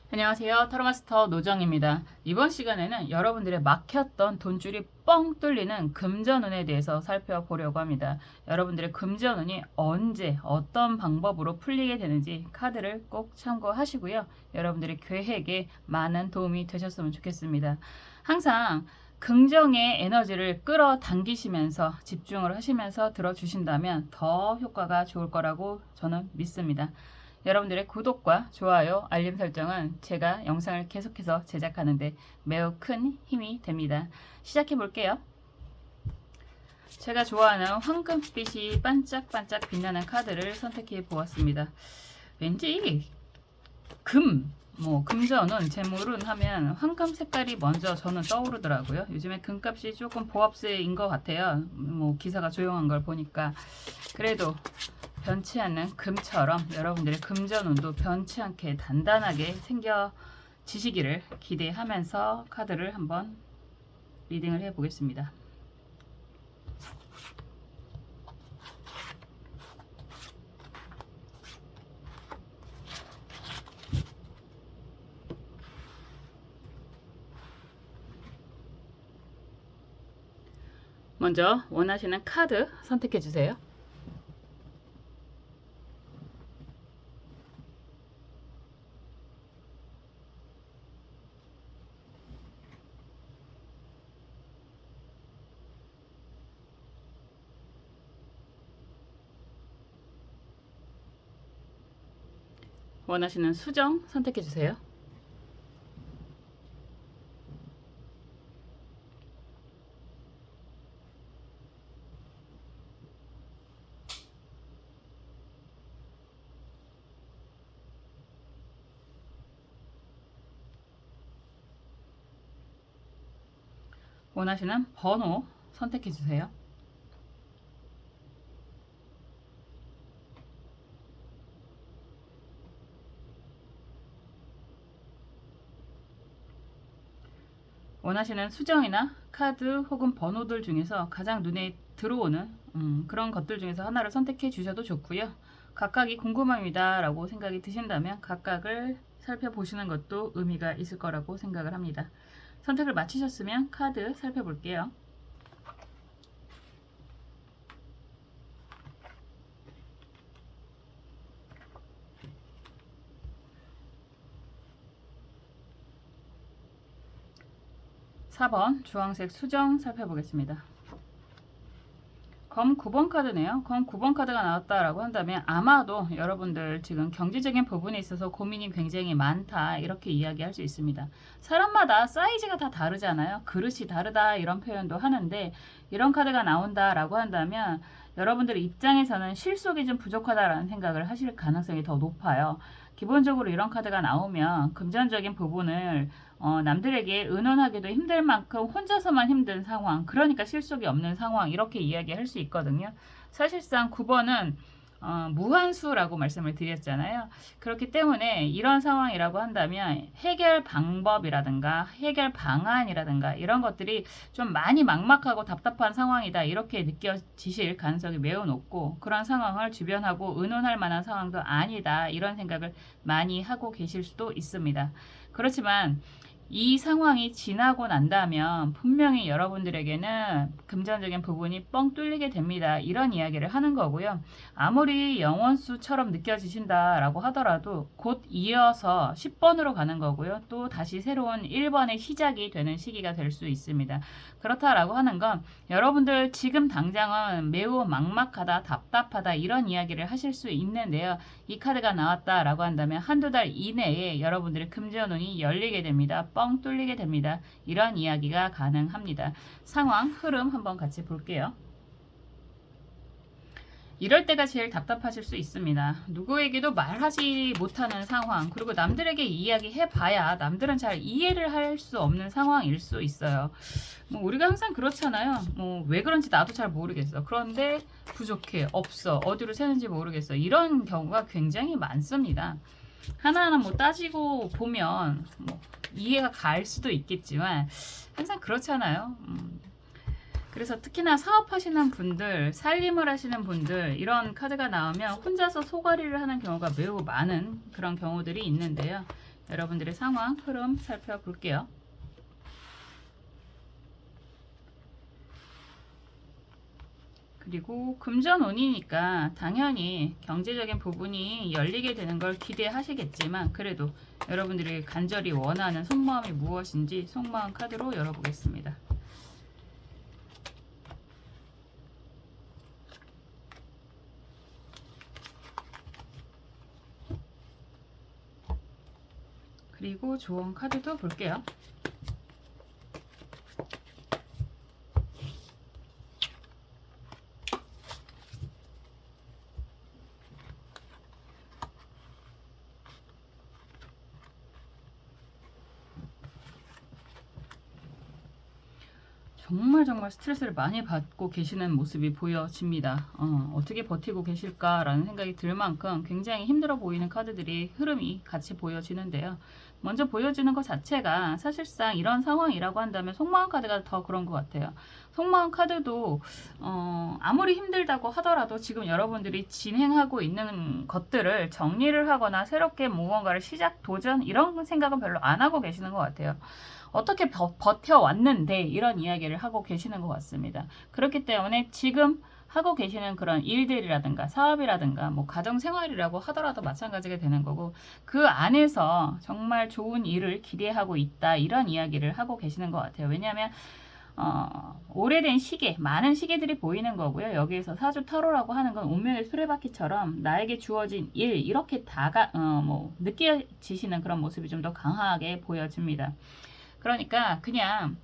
안녕하세요. 타로마스터 노정입니다. 이번 시간에는 여러분들의 막혔던 돈줄이 뻥 뚫리는 금전운에 대해서 살펴보려고 합니다. 여러분들의 금전운이 언제 어떤 방법으로 풀리게 되는지 카드를 꼭 참고하시고요. 여러분들의 계획에 많은 도움이 되셨으면 좋겠습니다. 항상 긍정의 에너지를 끌어당기시면서 집중을 하시면서 들어주신다면 더 효과가 좋을 거라고 저는 믿습니다. 여러분들의 구독과 좋아요, 알림 설정은 제가 영상을 계속해서 제작하는데 매우 큰 힘이 됩니다. 시작해 볼게요. 제가 좋아하는 황금빛이 반짝반짝 빛나는 카드를 선택해 보았습니다. 왠지 금전은 재물은 하면 황금 색깔이 먼저 저는 떠오르더라고요. 요즘에 금값이 조금 보합세인 것 같아요. 기사가 조용한 걸 보니까. 그래도 변치 않는 금처럼 여러분들의 금전운도 변치 않게 단단하게 생겨지시기를 기대하면서 카드를 한번 리딩을 해 보겠습니다. 먼저 원하시는 카드 선택해 주세요. 원하시는 수정 선택해 주세요. 원하시는 번호 선택해 주세요. 원하시는 수정이나 카드 혹은 번호들 중에서 가장 눈에 들어오는 그런 것들 중에서 하나를 선택해 주셔도 좋고요. 각각이 궁금합니다 라고 생각이 드신다면 각각을 살펴보시는 것도 의미가 있을 거라고 생각을 합니다. 선택을 마치셨으면 카드 살펴볼게요. (4번) 주황색 수정 살펴보겠습니다. 검 9번 카드네요. 검 9번 카드가 나왔다라고 한다면 아마도 여러분들 지금 경제적인 부분에 있어서 고민이 굉장히 많다 이렇게 이야기할 수 있습니다. 사람마다 사이즈가 다 다르잖아요. 그릇이 다르다 이런 표현도 하는데 이런 카드가 나온다라고 한다면 여러분들 입장에서는 실속이 좀 부족하다라는 생각을 하실 가능성이 더 높아요. 기본적으로 이런 카드가 나오면 금전적인 부분을 남들에게 의논하기도 힘들 만큼 혼자서만 힘든 상황, 그러니까 실속이 없는 상황 이렇게 이야기할 수 있거든요. 사실상 9번은 무한수라고 말씀을 드렸잖아요. 그렇기 때문에 이런 상황이라고 한다면 해결 방법이라든가 해결 방안이라든가 이런 것들이 좀 많이 막막하고 답답한 상황이다 이렇게 느껴지실 가능성이 매우 높고 그런 상황을 주변하고 의논할 만한 상황도 아니다 이런 생각을 많이 하고 계실 수도 있습니다. 그렇지만 이 상황이 지나고 난다면 분명히 여러분들에게는 금전적인 부분이 뻥 뚫리게 됩니다. 이런 이야기를 하는 거고요. 아무리 영원수처럼 느껴지신다라고 하더라도 곧 이어서 10번으로 가는 거고요. 또 다시 새로운 1번의 시작이 되는 시기가 될 수 있습니다. 그렇다라고 하는 건 여러분들 지금 당장은 매우 막막하다, 답답하다 이런 이야기를 하실 수 있는데요. 이 카드가 나왔다라고 한다면 한두 달 이내에 여러분들의 금전운이 열리게 됩니다. 뻥 뚫리게 됩니다. 이런 이야기가 가능합니다. 상황, 흐름 한번 같이 볼게요. 이럴 때가 제일 답답하실 수 있습니다. 누구에게도 말하지 못하는 상황, 그리고 남들에게 이야기해봐야 남들은 잘 이해를 할 수 없는 상황일 수 있어요. 우리가 항상 그렇잖아요. 왜 그런지 나도 잘 모르겠어. 그런데 부족해, 없어, 어디로 새는지 모르겠어. 이런 경우가 굉장히 많습니다. 하나하나 따지고 보면 이해가 갈 수도 있겠지만 항상 그렇잖아요. 그래서 특히나 사업하시는 분들, 살림을 하시는 분들 이런 카드가 나오면 혼자서 소가리를 하는 경우가 매우 많은 그런 경우들이 있는데요. 여러분들의 상황 흐름 살펴볼게요. 그리고 금전운이니까 당연히 경제적인 부분이 열리게 되는 걸 기대하시겠지만 그래도 여러분들이 간절히 원하는 속마음이 무엇인지 속마음 카드로 열어보겠습니다. 그리고 조언 카드도 볼게요. 정말 스트레스를 많이 받고 계시는 모습이 보여집니다. 어떻게 버티고 계실까라는 생각이 들 만큼 굉장히 힘들어 보이는 카드들이 흐름이 같이 보여지는데요. 먼저 보여지는 것 자체가 사실상 이런 상황이라고 한다면 속마음 카드가 더 그런 것 같아요. 속마음 카드도 아무리 힘들다고 하더라도 지금 여러분들이 진행하고 있는 것들을 정리를 하거나 새롭게 무언가를 시작, 도전 이런 생각은 별로 안 하고 계시는 것 같아요. 어떻게 버텨왔는데 이런 이야기를 하고 계시는 것 같습니다. 그렇기 때문에 지금 하고 계시는 그런 일들이라든가 사업이라든가 뭐 가정생활이라고 하더라도 마찬가지가 되는 거고 그 안에서 정말 좋은 일을 기대하고 있다 이런 이야기를 하고 계시는 것 같아요. 왜냐하면 오래된 시계, 많은 시계들이 보이는 거고요. 여기에서 사주 타로라고 하는 건 운명의 수레바퀴처럼 나에게 주어진 일 이렇게 느껴지시는 그런 모습이 좀 더 강하게 보여집니다. 그러니까 그냥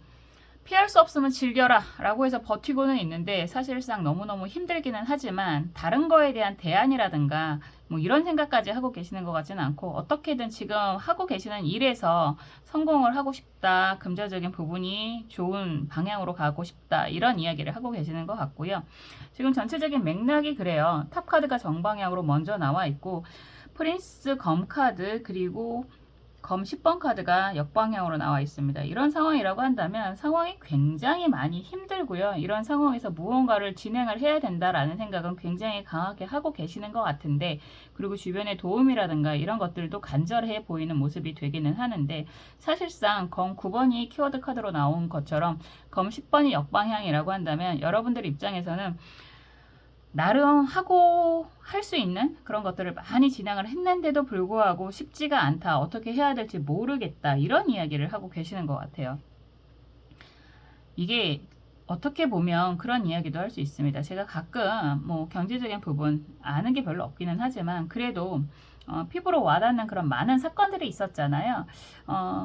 피할 수 없으면 즐겨라 라고 해서 버티고는 있는데 사실상 너무너무 힘들기는 하지만 다른 거에 대한 대안이라든가 뭐 이런 생각까지 하고 계시는 것 같지는 않고 어떻게든 지금 하고 계시는 일에서 성공을 하고 싶다, 금전적인 부분이 좋은 방향으로 가고 싶다 이런 이야기를 하고 계시는 것 같고요. 지금 전체적인 맥락이 그래요. 탑 카드가 정방향으로 먼저 나와 있고 프린스 검 카드 그리고 검 10번 카드가 역방향으로 나와 있습니다. 이런 상황이라고 한다면 상황이 굉장히 많이 힘들고요. 이런 상황에서 무언가를 진행을 해야 된다라는 생각은 굉장히 강하게 하고 계시는 것 같은데 그리고 주변의 도움이라든가 이런 것들도 간절해 보이는 모습이 되기는 하는데 사실상 검 9번이 키워드 카드로 나온 것처럼 검 10번이 역방향이라고 한다면 여러분들 입장에서는 나름 하고 할 수 있는 그런 것들을 많이 진행을 했는데도 불구하고 쉽지가 않다. 어떻게 해야 될지 모르겠다. 이런 이야기를 하고 계시는 것 같아요. 이게 어떻게 보면 그런 이야기도 할 수 있습니다. 제가 가끔 뭐 경제적인 부분 아는 게 별로 없기는 하지만 그래도 피부로 와닿는 그런 많은 사건들이 있었잖아요.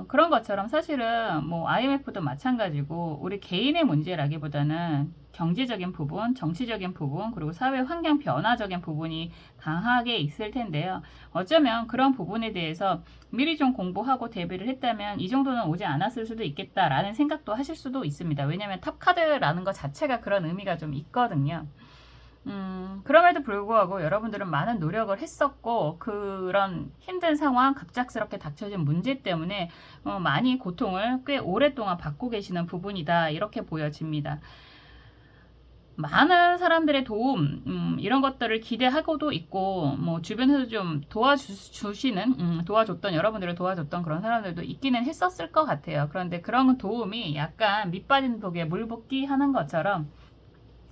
그런 것처럼 사실은 뭐 IMF도 마찬가지고 우리 개인의 문제라기보다는 경제적인 부분, 정치적인 부분, 그리고 사회 환경 변화적인 부분이 강하게 있을 텐데요. 어쩌면 그런 부분에 대해서 미리 좀 공부하고 대비를 했다면 이 정도는 오지 않았을 수도 있겠다라는 생각도 하실 수도 있습니다. 왜냐하면 탑카드라는 것 자체가 그런 의미가 좀 있거든요. 그럼에도 불구하고 여러분들은 많은 노력을 했었고 그런 힘든 상황, 갑작스럽게 닥쳐진 문제 때문에 많이 고통을 꽤 오랫동안 받고 계시는 부분이다 이렇게 보여집니다. 많은 사람들의 도움 이런 것들을 기대하고도 있고 뭐 주변에서 좀 도와줬던 여러분들을 도와줬던 그런 사람들도 있기는 했었을 것 같아요. 그런데 그런 도움이 약간 밑빠진 독에 물 붓기 하는 것처럼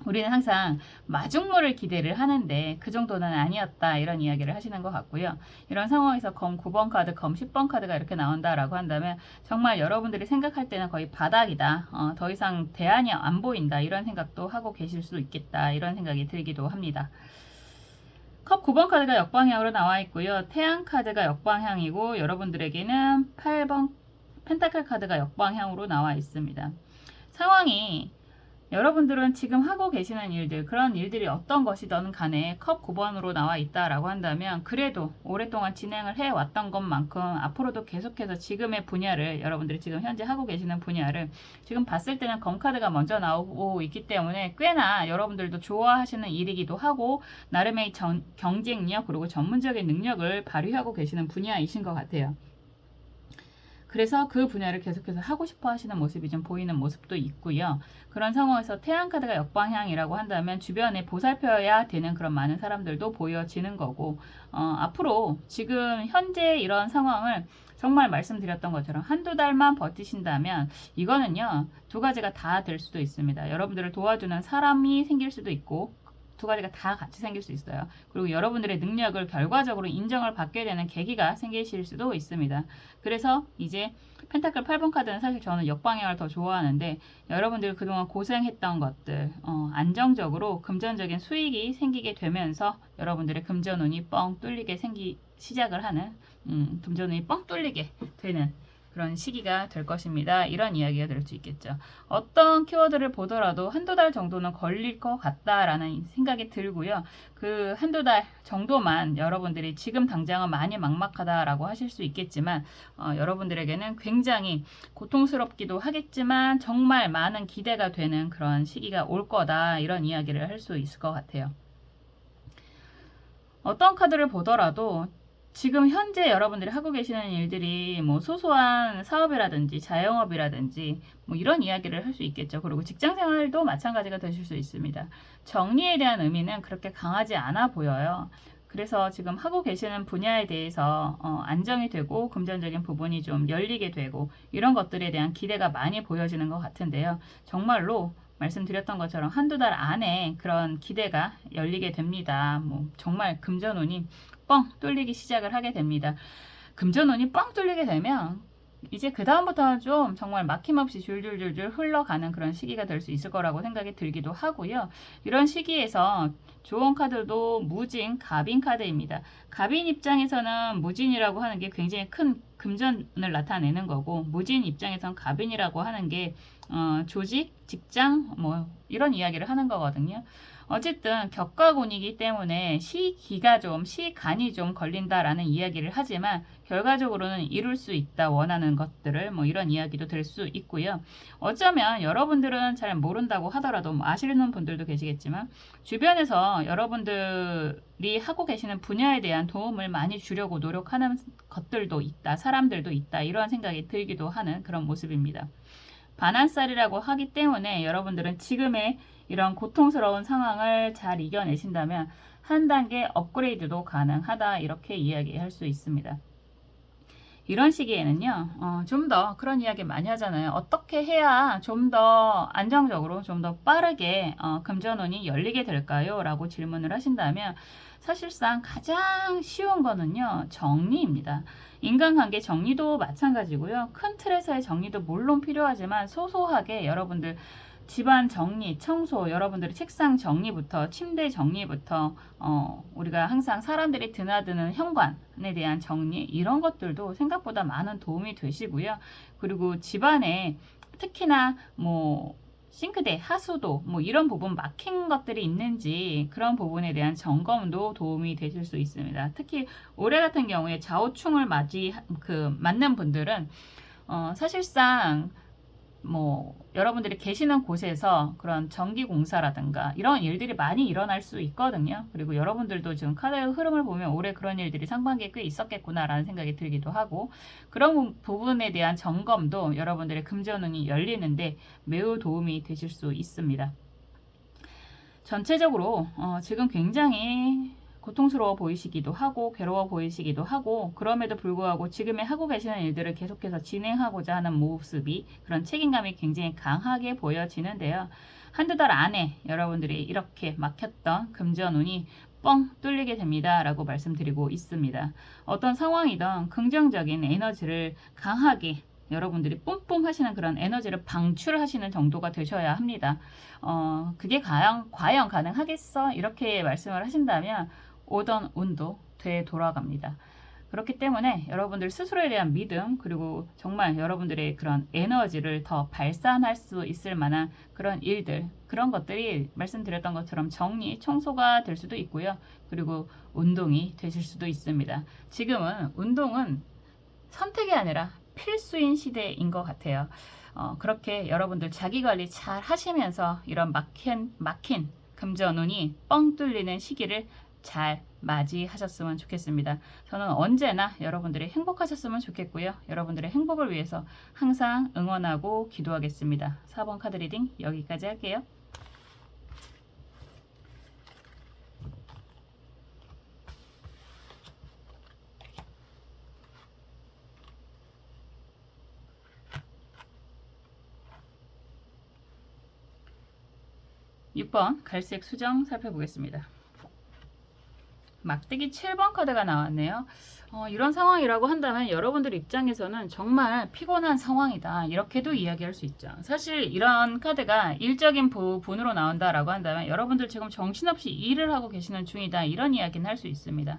우리는 항상 마중물을 기대를 하는데 그 정도는 아니었다 이런 이야기를 하시는 것 같고요. 이런 상황에서 검 9번 카드, 검 10번 카드가 이렇게 나온다라고 한다면 정말 여러분들이 생각할 때는 거의 바닥이다. 더 이상 대안이 안 보인다. 이런 생각도 하고 계실 수도 있겠다. 이런 생각이 들기도 합니다. 컵 9번 카드가 역방향으로 나와 있고요. 태양 카드가 역방향이고 여러분들에게는 8번 펜타클 카드가 역방향으로 나와 있습니다. 상황이 여러분들은 지금 하고 계시는 일들, 그런 일들이 어떤 것이든 간에 컵 9번으로 나와 있다라고 한다면 그래도 오랫동안 진행을 해왔던 것만큼 앞으로도 계속해서 지금의 분야를 여러분들이 지금 현재 하고 계시는 분야를 지금 봤을 때는 검카드가 먼저 나오고 있기 때문에 꽤나 여러분들도 좋아하시는 일이기도 하고 나름의 경쟁력 그리고 전문적인 능력을 발휘하고 계시는 분야이신 것 같아요. 그래서 그 분야를 계속해서 하고 싶어 하시는 모습이 좀 보이는 모습도 있고요. 그런 상황에서 태양카드가 역방향이라고 한다면 주변에 보살펴야 되는 그런 많은 사람들도 보여지는 거고 앞으로 지금 현재 이런 상황을 정말 말씀드렸던 것처럼 한두 달만 버티신다면 이거는요, 두 가지가 다 될 수도 있습니다. 여러분들을 도와주는 사람이 생길 수도 있고, 두 가지가 다 같이 생길 수 있어요. 그리고 여러분들의 능력을 결과적으로 인정을 받게 되는 계기가 생기실 수도 있습니다. 그래서 이제 펜타클 8번 카드는 사실 저는 역방향을 더 좋아하는데, 여러분들 그동안 고생했던 것들 안정적으로 금전적인 수익이 생기게 되면서 여러분들의 금전운이 뻥 뚫리게 시작을 하는 금전운이 뻥 뚫리게 되는 그런 시기가 될 것입니다. 이런 이야기가 될 수 있겠죠. 어떤 키워드를 보더라도 한두 달 정도는 걸릴 것 같다라는 생각이 들고요. 그 한두 달 정도만 여러분들이 지금 당장은 많이 막막하다라고 하실 수 있겠지만 여러분들에게는 굉장히 고통스럽기도 하겠지만 정말 많은 기대가 되는 그런 시기가 올 거다, 이런 이야기를 할 수 있을 것 같아요. 어떤 카드를 보더라도 지금 현재 여러분들이 하고 계시는 일들이 뭐 소소한 사업이라든지 자영업이라든지 뭐 이런 이야기를 할 수 있겠죠. 그리고 직장 생활도 마찬가지가 되실 수 있습니다. 정리에 대한 의미는 그렇게 강하지 않아 보여요. 그래서 지금 하고 계시는 분야에 대해서 안정이 되고 금전적인 부분이 좀 열리게 되고 이런 것들에 대한 기대가 많이 보여지는 것 같은데요. 정말로 말씀드렸던 것처럼 한두 달 안에 그런 기대가 열리게 됩니다. 뭐 정말 금전운이 뻥 뚫리기 시작을 하게 됩니다. 금전운이 뻥 뚫리게 되면 이제 그 다음부터는 좀 정말 막힘없이 줄줄줄줄 흘러가는 그런 시기가 될 수 있을 거라고 생각이 들기도 하고요. 이런 시기에서 좋은 카드도 무진, 갑인 카드입니다. 갑인 입장에서는 무진이라고 하는 게 굉장히 큰 금전을 나타내는 거고, 무진 입장에서는 갑인이라고 하는 게 조직, 직장 뭐 이런 이야기를 하는 거거든요. 어쨌든 격과곤이기 때문에 시간이 좀 걸린다라는 이야기를 하지만 결과적으로는 이룰 수 있다, 원하는 것들을 뭐 이런 이야기도 될 수 있고요. 어쩌면 여러분들은 잘 모른다고 하더라도 뭐 아시는 분들도 계시겠지만 주변에서 여러분들이 하고 계시는 분야에 대한 도움을 많이 주려고 노력하는 것들도 있다, 사람들도 있다, 이런 생각이 들기도 하는 그런 모습입니다. 반환살이라고 하기 때문에 여러분들은 지금의 이런 고통스러운 상황을 잘 이겨내신다면 한 단계 업그레이드도 가능하다, 이렇게 이야기할 수 있습니다. 이런 시기에는요, 좀 더 그런 이야기 많이 하잖아요. 어떻게 해야 좀 더 안정적으로, 좀 더 빠르게 금전운이 열리게 될까요? 라고 질문을 하신다면 사실상 가장 쉬운 거는요, 정리입니다. 인간관계 정리도 마찬가지고요. 큰 틀에서의 정리도 물론 필요하지만 소소하게 여러분들 집안 정리, 청소, 여러분들의 책상 정리부터 침대 정리부터 우리가 항상 사람들이 드나드는 현관에 대한 정리, 이런 것들도 생각보다 많은 도움이 되시고요. 그리고 집안에 특히나 뭐 싱크대, 하수도 뭐 이런 부분 막힌 것들이 있는지 그런 부분에 대한 점검도 도움이 되실 수 있습니다. 특히 올해 같은 경우에 좌우충을 맞는 분들은 사실상 뭐 여러분들이 계시는 곳에서 그런 전기 공사라든가 이런 일들이 많이 일어날 수 있거든요. 그리고 여러분들도 지금 카드의 흐름을 보면 올해 그런 일들이 상반기에 꽤 있었겠구나라는 생각이 들기도 하고, 그런 부분에 대한 점검도 여러분들의 금전운이 열리는데 매우 도움이 되실 수 있습니다. 전체적으로 지금 굉장히 고통스러워 보이시기도 하고 괴로워 보이시기도 하고, 그럼에도 불구하고 지금의 하고 계시는 일들을 계속해서 진행하고자 하는 모습이, 그런 책임감이 굉장히 강하게 보여지는데요. 한두 달 안에 여러분들이 이렇게 막혔던 금전운이 뻥 뚫리게 됩니다 라고 말씀드리고 있습니다. 어떤 상황이든 긍정적인 에너지를 강하게 여러분들이 뿜뿜 하시는 그런 에너지를 방출하시는 정도가 되셔야 합니다. 그게 과연 가능하겠어? 이렇게 말씀을 하신다면 오던 운도 되돌아갑니다. 그렇기 때문에 여러분들 스스로에 대한 믿음, 그리고 정말 여러분들의 그런 에너지를 더 발산할 수 있을 만한 그런 일들, 그런 것들이 말씀드렸던 것처럼 정리, 청소가 될 수도 있고요. 그리고 운동이 되실 수도 있습니다. 지금은 운동은 선택이 아니라 필수인 시대인 것 같아요. 그렇게 여러분들 자기관리 잘 하시면서 이런 막힌 금전운이 뻥 뚫리는 시기를 잘 맞이하셨으면 좋겠습니다. 저는 언제나 여러분들이 행복하셨으면 좋겠고요. 여러분들의 행복을 위해서 항상 응원하고 기도하겠습니다. 4번 카드 리딩 여기까지 할게요. 6번 갈색 수정 살펴보겠습니다. 막대기 7번 카드가 나왔네요. 이런 상황이라고 한다면 여러분들 입장에서는 정말 피곤한 상황이다, 이렇게도 이야기할 수 있죠. 사실 이런 카드가 일적인 부분으로 나온다라고 한다면 여러분들 지금 정신없이 일을 하고 계시는 중이다, 이런 이야기는 할 수 있습니다.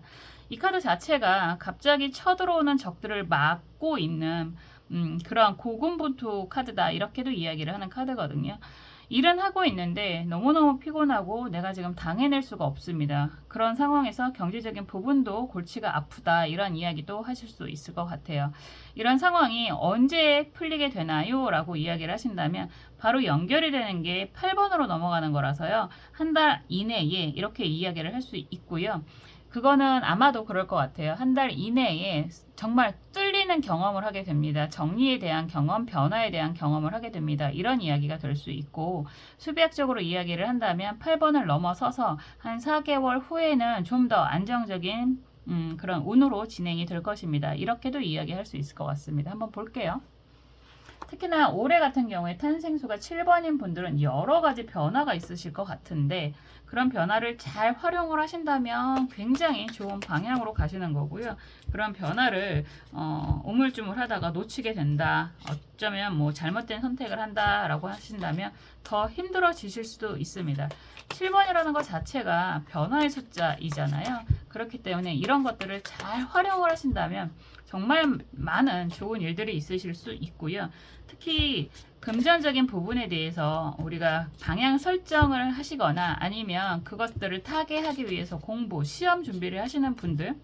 이 카드 자체가 갑자기 쳐들어오는 적들을 막고 있는 그런 고군분투 카드다, 이렇게도 이야기를 하는 카드거든요. 일은 하고 있는데 너무너무 피곤하고 내가 지금 당해낼 수가 없습니다. 그런 상황에서 경제적인 부분도 골치가 아프다, 이런 이야기도 하실 수 있을 것 같아요. 이런 상황이 언제 풀리게 되나요? 라고 이야기를 하신다면 바로 연결이 되는 게 8번으로 넘어가는 거라서요. 한 달 이내에 이렇게 이야기를 할 수 있고요. 그거는 아마도 그럴 것 같아요. 한 달 이내에 정말 뚫리는 경험을 하게 됩니다. 정리에 대한 경험, 변화에 대한 경험을 하게 됩니다. 이런 이야기가 될 수 있고, 수비학적으로 이야기를 한다면 8번을 넘어서서 한 4개월 후에는 좀 더 안정적인 그런 운으로 진행이 될 것입니다. 이렇게도 이야기할 수 있을 것 같습니다. 한번 볼게요. 특히나 올해 같은 경우에 탄생수가 7번인 분들은 여러 가지 변화가 있으실 것 같은데, 그런 변화를 잘 활용을 하신다면 굉장히 좋은 방향으로 가시는 거고요. 그런 변화를 우물쭈물 하다가 놓치게 된다, 어쩌면 뭐 잘못된 선택을 한다라고 하신다면 더 힘들어지실 수도 있습니다. 7번이라는 것 자체가 변화의 숫자이잖아요. 그렇기 때문에 이런 것들을 잘 활용을 하신다면 정말 많은 좋은 일들이 있으실 수 있고요. 특히 금전적인 부분에 대해서 우리가 방향 설정을 하시거나 아니면 그것들을 타개하기 위해서 공부, 시험 준비를 하시는 분들,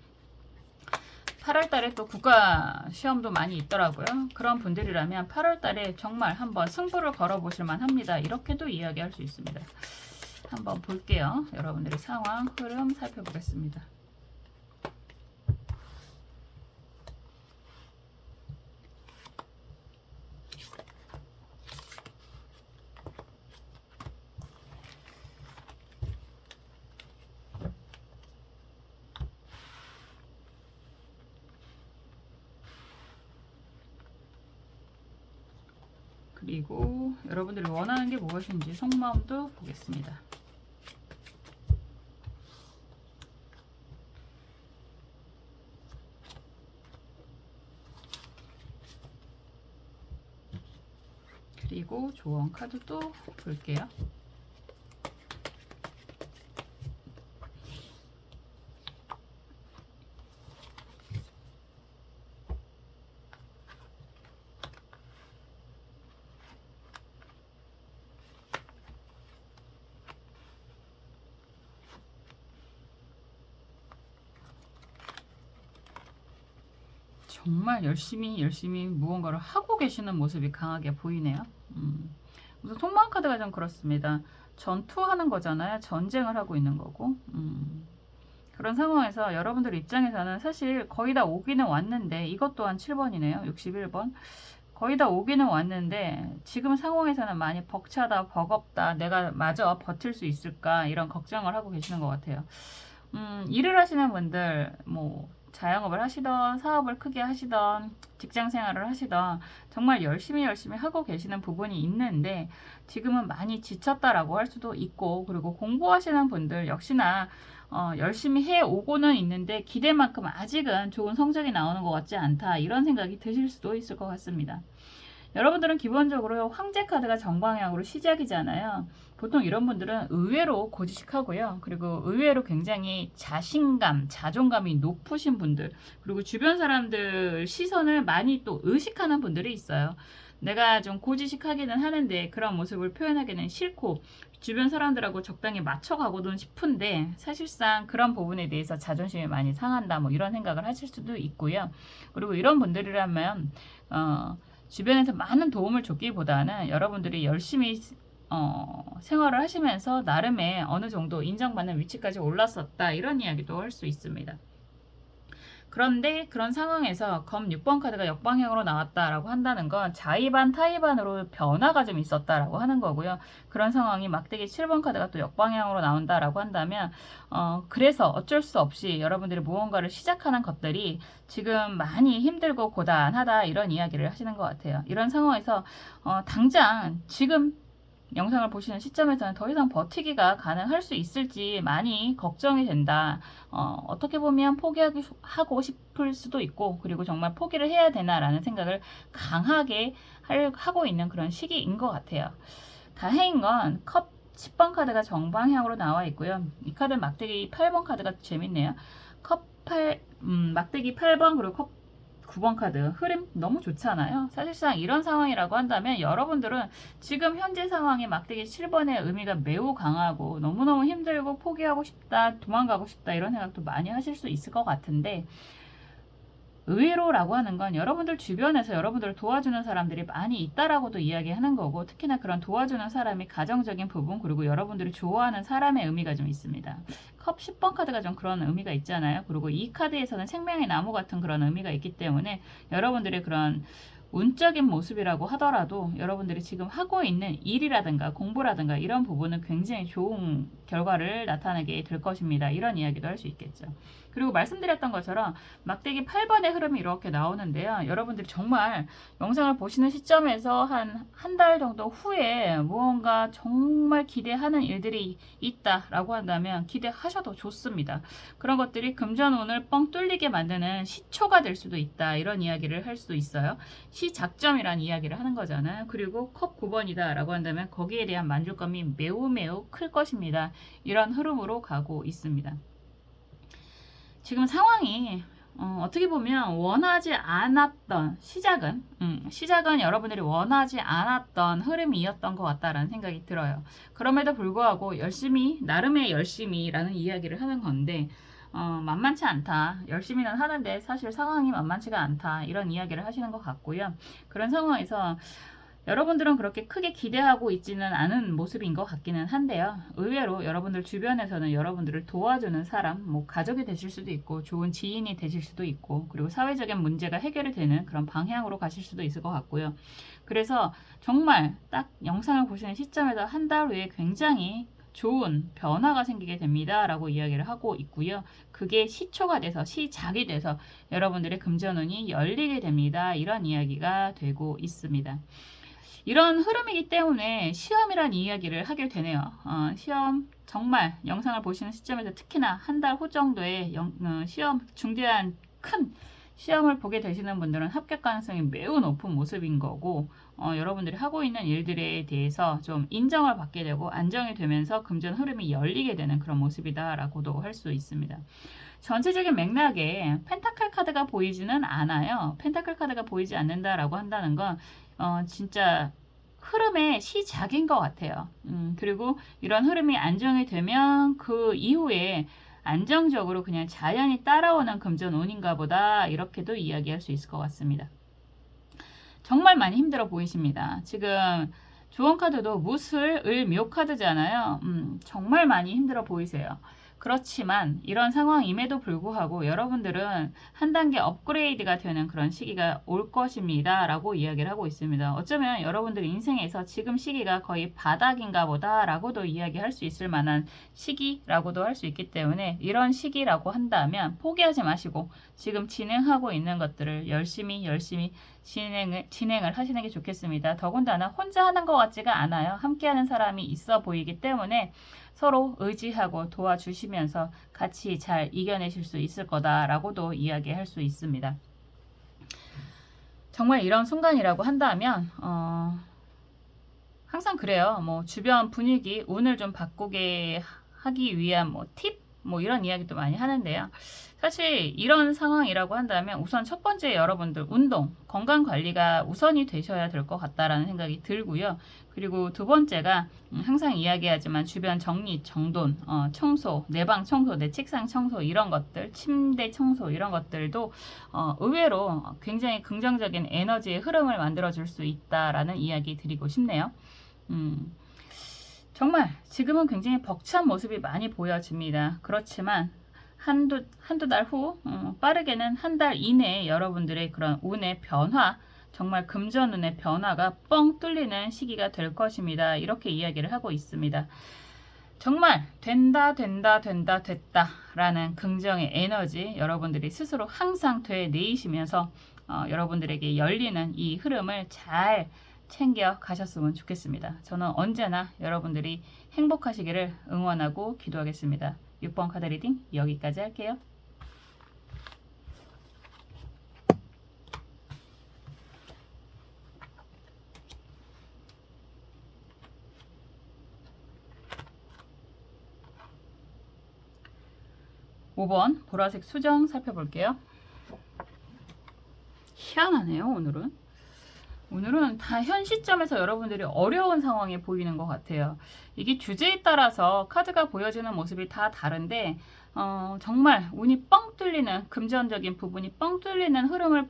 8월 달에 또 국가 시험도 많이 있더라고요. 그런 분들이라면 8월 달에 정말 한번 승부를 걸어보실 만합니다. 이렇게도 이야기할 수 있습니다. 한번 볼게요. 여러분들의 상황, 흐름 살펴보겠습니다. 그리고 여러분들이 원하는 게 무엇인지 속마음도 보겠습니다. 그리고 조언 카드도 볼게요. 정말 열심히 무언가를 하고 계시는 모습이 강하게 보이네요. 우선 속마음 카드가 좀 그렇습니다. 전투하는 거잖아요. 전쟁을 하고 있는 거고. 그런 상황에서 여러분들 입장에서는 사실 거의 다 오기는 왔는데, 이것 또한 7번이네요. 61번. 거의 다 오기는 왔는데 지금 상황에서는 많이 벅차다, 버겁다, 내가 마저 버틸 수 있을까, 이런 걱정을 하고 계시는 것 같아요. 일을 하시는 분들, 뭐 자영업을 하시던, 사업을 크게 하시던, 직장 생활을 하시던 정말 열심히 하고 계시는 부분이 있는데 지금은 많이 지쳤다라고 할 수도 있고, 그리고 공부하시는 분들 역시나 열심히 해오고는 있는데 기대만큼 아직은 좋은 성적이 나오는 것 같지 않다, 이런 생각이 드실 수도 있을 것 같습니다. 여러분들은 기본적으로 황제 카드가 정방향으로 시작이잖아요. 보통 이런 분들은 의외로 고지식하고요. 그리고 의외로 굉장히 자신감, 자존감이 높으신 분들, 그리고 주변 사람들 시선을 많이 또 의식하는 분들이 있어요. 내가 좀 고지식하기는 하는데 그런 모습을 표현하기는 싫고 주변 사람들하고 적당히 맞춰가고는 싶은데 사실상 그런 부분에 대해서 자존심이 많이 상한다, 뭐 이런 생각을 하실 수도 있고요. 그리고 이런 분들이라면 주변에서 많은 도움을 줬기보다는 여러분들이 열심히 생활을 하시면서 나름의 어느 정도 인정받는 위치까지 올랐었다, 이런 이야기도 할 수 있습니다. 그런데 그런 상황에서 검 6번 카드가 역방향으로 나왔다라고 한다는 건 자의반 타의반으로 변화가 좀 있었다라고 하는 거고요. 그런 상황이 막대기 7번 카드가 또 역방향으로 나온다라고 한다면 그래서 어쩔 수 없이 여러분들이 무언가를 시작하는 것들이 지금 많이 힘들고 고단하다, 이런 이야기를 하시는 것 같아요. 이런 상황에서 당장 지금 영상을 보시는 시점에서는 더 이상 버티기가 가능할 수 있을지 많이 걱정이 된다. 어떻게 보면 포기하고 싶을 수도 있고, 그리고 정말 포기를 해야 되나라는 생각을 강하게 하고 있는 그런 시기인 것 같아요. 다행인 건 컵 10번 카드가 정방향으로 나와 있고요. 이 카드 막대기 8번 카드가 재밌네요. 막대기 8번 그리고 컵 9번 카드 흐름 너무 좋잖아요. 사실상 이런 상황이라고 한다면 여러분들은 지금 현재 상황이 막대기 7번의 의미가 매우 강하고 너무너무 힘들고 포기하고 싶다, 도망가고 싶다 이런 생각도 많이 하실 수 있을 것 같은데, 의외로라고 하는 건 여러분들 주변에서 여러분들을 도와주는 사람들이 많이 있다라고도 이야기하는 거고, 특히나 그런 도와주는 사람이 가정적인 부분 그리고 여러분들이 좋아하는 사람의 의미가 좀 있습니다. 컵 10번 카드가 좀 그런 의미가 있잖아요. 그리고 이 카드에서는 생명의 나무 같은 그런 의미가 있기 때문에 여러분들의 그런 운적인 모습이라고 하더라도 여러분들이 지금 하고 있는 일이라든가 공부라든가 이런 부분은 굉장히 좋은 결과를 나타내게 될 것입니다. 이런 이야기도 할 수 있겠죠. 그리고 말씀드렸던 것처럼 막대기 8번의 흐름이 이렇게 나오는데요. 여러분들이 정말 영상을 보시는 시점에서 한 달 정도 후에 무언가 정말 기대하는 일들이 있다라고 한다면 기대하셔도 좋습니다. 그런 것들이 금전운을 뻥 뚫리게 만드는 시초가 될 수도 있다. 이런 이야기를 할 수도 있어요. 시작점이라는 이야기를 하는 거잖아요. 그리고 컵 9번이다 라고 한다면 거기에 대한 만족감이 매우 매우 클 것입니다. 이런 흐름으로 가고 있습니다. 지금 상황이 어떻게 보면 원하지 않았던 시작은 여러분들이 원하지 않았던 흐름이었던 것 같다라는 생각이 들어요. 그럼에도 불구하고 나름의 열심히라는 이야기를 하는 건데, 만만치 않다. 열심히는 하는데 사실 상황이 만만치가 않다. 이런 이야기를 하시는 것 같고요. 그런 상황에서 여러분들은 그렇게 크게 기대하고 있지는 않은 모습인 것 같기는 한데요. 의외로 여러분들 주변에서는 여러분들을 도와주는 사람, 가족이 되실 수도 있고 좋은 지인이 되실 수도 있고, 그리고 사회적인 문제가 해결이 되는 그런 방향으로 가실 수도 있을 것 같고요. 그래서 정말 딱 영상을 보시는 시점에서 한 달 후에 굉장히 좋은 변화가 생기게 됩니다 라고 이야기를 하고 있고요. 그게 시초가 돼서 시작이 돼서 여러분들의 금전운이 열리게 됩니다. 이런 이야기가 되고 있습니다. 이런 흐름이기 때문에 시험이란 이야기를 하게 되네요. 시험 정말 영상을 보시는 시점에서 특히나 한 달 후 정도에 중대한 큰 시험을 보게 되시는 분들은 합격 가능성이 매우 높은 모습인 거고, 여러분들이 하고 있는 일들에 대해서 좀 인정을 받게 되고 안정이 되면서 금전 흐름이 열리게 되는 그런 모습이다라고도 할 수 있습니다. 전체적인 맥락에 펜타클 카드가 보이지는 않아요. 펜타클 카드가 보이지 않는다라고 한다는 건 진짜 흐름의 시작인 것 같아요. 그리고 이런 흐름이 안정이 되면 그 이후에 안정적으로 그냥 자연히 따라오는 금전운인가 보다, 이렇게도 이야기할 수 있을 것 같습니다. 정말 많이 힘들어 보이십니다. 지금 조언 카드도 무술, 을, 묘 카드잖아요. 정말 많이 힘들어 보이세요. 그렇지만 이런 상황임에도 불구하고 여러분들은 한 단계 업그레이드가 되는 그런 시기가 올 것입니다 라고 이야기를 하고 있습니다. 어쩌면 여러분들 인생에서 지금 시기가 거의 바닥인가 보다 라고도 이야기할 수 있을 만한 시기라고도 할 수 있기 때문에, 이런 시기라고 한다면 포기하지 마시고 지금 진행하고 있는 것들을 열심히 진행을 하시는 게 좋겠습니다. 더군다나 혼자 하는 것 같지가 않아요. 함께하는 사람이 있어 보이기 때문에 서로 의지하고 도와주시면서 같이 잘 이겨내실 수 있을 거다라고도 이야기할 수 있습니다. 정말 이런 순간이라고 한다면 항상 그래요. 주변 분위기, 운을 좀 바꾸게 하기 위한 팁? 이런 이야기도 많이 하는데요. 사실 이런 상황이라고 한다면 우선 첫 번째 여러분들 운동, 건강 관리가 우선이 되셔야 될 것 같다라는 생각이 들고요. 그리고 두 번째가 항상 이야기하지만 주변 정리, 정돈, 청소, 내 방 청소, 내 책상 청소 이런 것들, 침대 청소 이런 것들도 의외로 굉장히 긍정적인 에너지의 흐름을 만들어줄 수 있다라는 이야기 드리고 싶네요. 정말 지금은 굉장히 벅찬 모습이 많이 보여집니다. 그렇지만 한두 달 후, 빠르게는 한 달 이내에 여러분들의 그런 운의 변화, 정말 금전운의 변화가 뻥 뚫리는 시기가 될 것입니다. 이렇게 이야기를 하고 있습니다. 정말 된다 라는 긍정의 에너지 여러분들이 스스로 항상 되뇌이시면서 여러분들에게 열리는 이 흐름을 잘 챙겨 가셨으면 좋겠습니다. 저는 언제나 여러분들이 행복하시기를 응원하고 기도하겠습니다. 6번 카드 리딩 여기까지 할게요. (5번) 보라색 수정 살펴볼게요. 희한하네요. 오늘은 다 현 시점에서 여러분들이 어려운 상황이 보이는 것 같아요. 이게 주제에 따라서 카드가 보여지는 모습이 다 다른데 정말 운이 뻥 뚫리는, 금전적인 부분이 뻥 뚫리는 흐름을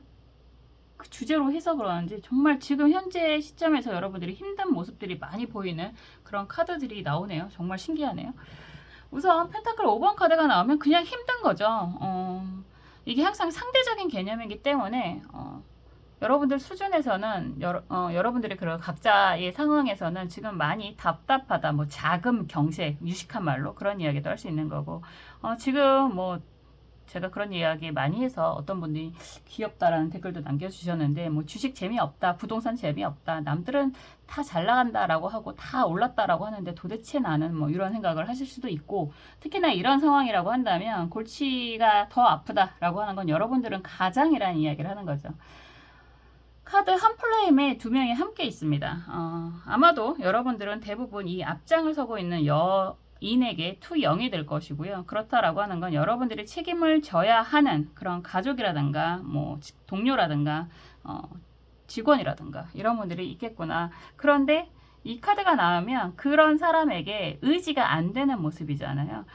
그 주제로 해서 그러는지 정말 지금 현재 시점에서 여러분들이 힘든 모습들이 많이 보이는 그런 카드들이 나오네요. 정말 신기하네요. 우선 펜타클 5번 카드가 나오면 그냥 힘든 거죠. 이게 항상 상대적인 개념이기 때문에 여러분들 수준에서는 여러분들이 그런 각자의 상황에서는 지금 많이 답답하다, 뭐 자금 경색, 유식한 말로 그런 이야기도 할 수 있는 거고, 지금 뭐 제가 그런 이야기 많이 해서 어떤 분들이 귀엽다라는 댓글도 남겨주셨는데, 뭐 주식 재미없다, 부동산 재미없다, 남들은 다 잘 나간다라고 하고 다 올랐다라고 하는데 도대체 나는 뭐 이런 생각을 하실 수도 있고, 특히나 이런 상황이라고 한다면 골치가 더 아프다라고 하는 건 여러분들은 가장이라는 이야기를 하는 거죠. 카드 한 플레임에 두 명이 함께 있습니다. 아마도 여러분들은 대부분 이 앞장을 서고 있는 여인에게 투영이 될 것이고요. 그렇다라고 하는 건 여러분들이 책임을 져야 하는 그런 가족이라든가 뭐 동료라든가 직원이라든가 이런 분들이 있겠구나. 그런데 이 카드가 나오면 그런 사람에게 의지가 안 되는 모습이잖아요.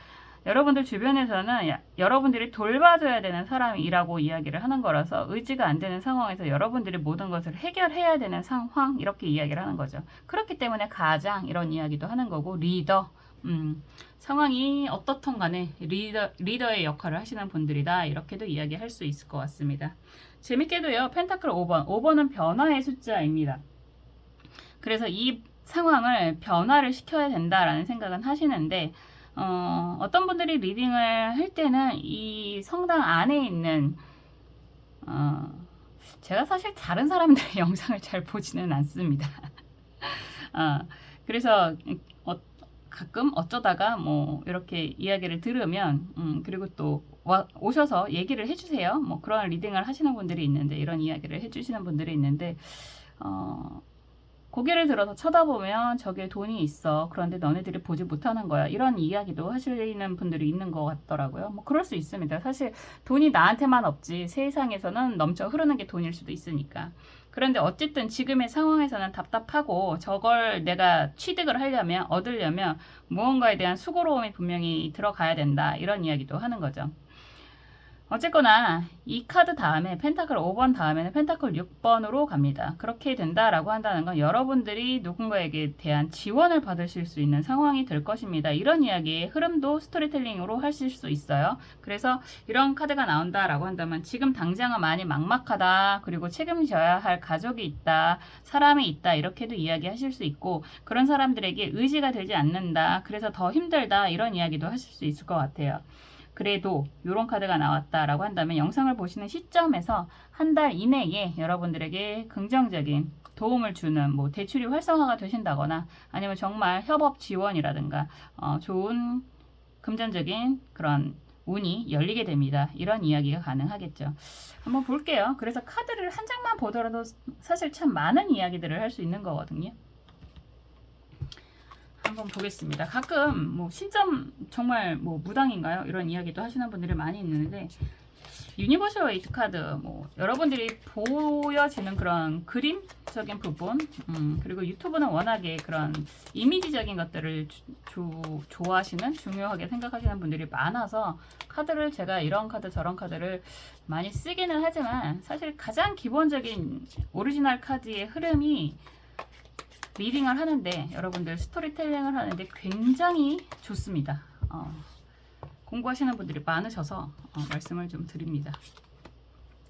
여러분들 주변에서는 여러분들이 돌봐줘야 되는 사람이라고 이야기를 하는 거라서 의지가 안 되는 상황에서 여러분들이 모든 것을 해결해야 되는 상황, 이렇게 이야기를 하는 거죠. 그렇기 때문에 가장 이런 이야기도 하는 거고, 리더, 상황이 어떻든 간에 리더의 역할을 하시는 분들이다, 이렇게도 이야기할 수 있을 것 같습니다. 재밌게도요, 펜타클 5번은 변화의 숫자입니다. 그래서 이 상황을 변화를 시켜야 된다라는 생각은 하시는데, 어떤 분들이 리딩을 할 때는 이 성당 안에 있는 제가 사실 다른 사람들의 영상을 잘 보지는 않습니다. 그래서 가끔 어쩌다가 뭐 이렇게 이야기를 들으면 그리고 또 오셔서 얘기를 해주세요. 뭐 그런 리딩을 하시는 분들이 있는데, 이런 이야기를 해주시는 분들이 있는데, 고개를 들어서 쳐다보면 저기에 돈이 있어. 그런데 너네들이 보지 못하는 거야. 이런 이야기도 하시는 분들이 있는 것 같더라고요. 뭐 그럴 수 있습니다. 사실 돈이 나한테만 없지 세상에서는 넘쳐 흐르는 게 돈일 수도 있으니까. 그런데 어쨌든 지금의 상황에서는 답답하고 저걸 내가 취득을 하려면, 얻으려면 무언가에 대한 수고로움이 분명히 들어가야 된다. 이런 이야기도 하는 거죠. 어쨌거나 이 카드 다음에 펜타클 5번 다음에는 펜타클 6번으로 갑니다. 그렇게 된다라고 한다는 건 여러분들이 누군가에게 대한 지원을 받으실 수 있는 상황이 될 것입니다. 이런 이야기의 흐름도 스토리텔링으로 하실 수 있어요. 그래서 이런 카드가 나온다라고 한다면 지금 당장은 많이 막막하다, 그리고 책임져야 할 가족이 있다, 사람이 있다, 이렇게도 이야기하실 수 있고, 그런 사람들에게 의지가 되지 않는다, 그래서 더 힘들다, 이런 이야기도 하실 수 있을 것 같아요. 그래도 이런 카드가 나왔다라고 한다면 영상을 보시는 시점에서 한 달 이내에 여러분들에게 긍정적인 도움을 주는 뭐 대출이 활성화가 되신다거나, 아니면 정말 협업 지원이라든가 좋은 금전적인 그런 운이 열리게 됩니다. 이런 이야기가 가능하겠죠. 한번 볼게요. 그래서 카드를 한 장만 보더라도 사실 참 많은 이야기들을 할 수 있는 거거든요. 한번 보겠습니다. 가끔 뭐 신점 정말 뭐 무당인가요? 이런 이야기도 하시는 분들이 많이 있는데, 유니버셜 웨이트 카드, 뭐 여러분들이 보여지는 그런 그림적인 부분, 그리고 유튜브는 워낙에 그런 이미지적인 것들을 좋아하시는, 중요하게 생각하시는 분들이 많아서 카드를, 제가 이런 카드 저런 카드를 많이 쓰기는 하지만, 사실 가장 기본적인 오리지널 카드의 흐름이 리딩을 하는데, 여러분들 스토리텔링을 하는데 굉장히 좋습니다. 공부하시는 분들이 많으셔서 말씀을 좀 드립니다.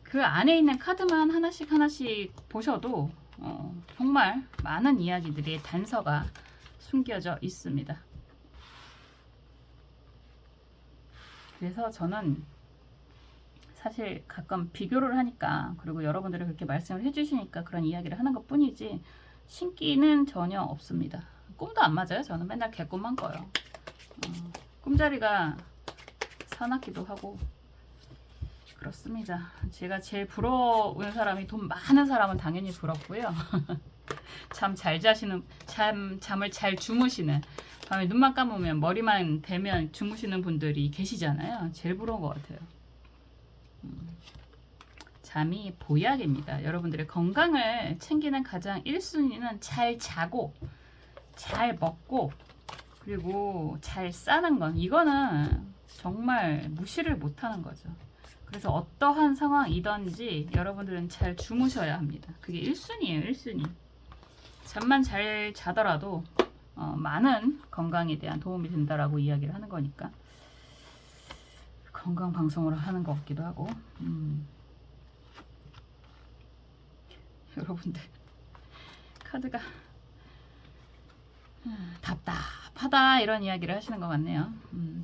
그 안에 있는 카드만 하나씩 하나씩 보셔도 정말 많은 이야기들의 단서가 숨겨져 있습니다. 그래서 저는 사실 가끔 비교를 하니까, 그리고 여러분들이 그렇게 말씀을 해주시니까 그런 이야기를 하는 것 뿐이지, 신기는 전혀 없습니다. 꿈도 안 맞아요. 저는 맨날 개꿈만 꿔요. 꿈자리가 사납기도 하고 그렇습니다. 제가 제일 부러운 사람이 돈 많은 사람은 당연히 부럽고요. 잠을 잘 주무시는, 밤에 눈만 감으면 머리만 대면 주무시는 분들이 계시잖아요. 제일 부러운 것 같아요. 잠이 보약입니다. 여러분들의 건강을 챙기는 가장 1순위는 잘 자고 잘 먹고 그리고 잘 싸는 건, 이거는 정말 무시를 못하는 거죠. 그래서 어떠한 상황이든지 여러분들은 잘 주무셔야 합니다. 그게 1순위예요. 1순위. 잠만 잘 자더라도 많은 건강에 대한 도움이 된다라고 이야기를 하는 거니까 건강 방송으로 하는 것 같기도 하고. 여러분들 카드가 답답하다 이런 이야기를 하시는 것 같네요.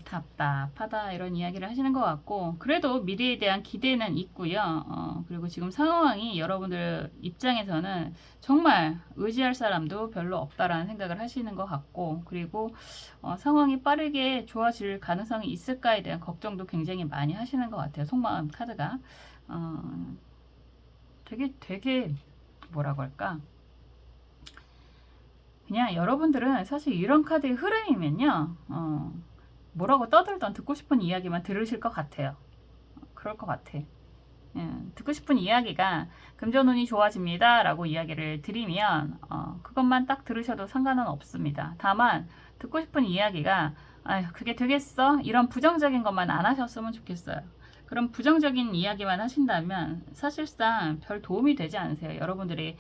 답답하다 이런 이야기를 하시는 것 같고, 그래도 미래에 대한 기대는 있고요. 그리고 지금 상황이 여러분들 입장에서는 정말 의지할 사람도 별로 없다라는 생각을 하시는 것 같고, 그리고 상황이 빠르게 좋아질 가능성이 있을까에 대한 걱정도 굉장히 많이 하시는 것 같아요. 속마음 카드가 되게 뭐라고 할까, 그냥 여러분들은 사실 이런 카드의 흐름이면요, 뭐라고 떠들던 듣고 싶은 이야기만 들으실 것 같아요. 그럴 것 같아. 듣고 싶은 이야기가 금전운이 좋아집니다 라고 이야기를 드리면 그것만 딱 들으셔도 상관은 없습니다. 다만 듣고 싶은 이야기가 아휴 그게 되겠어? 이런 부정적인 것만 안 하셨으면 좋겠어요. 그런 부정적인 이야기만 하신다면 사실상 별 도움이 되지 않으세요. 여러분들이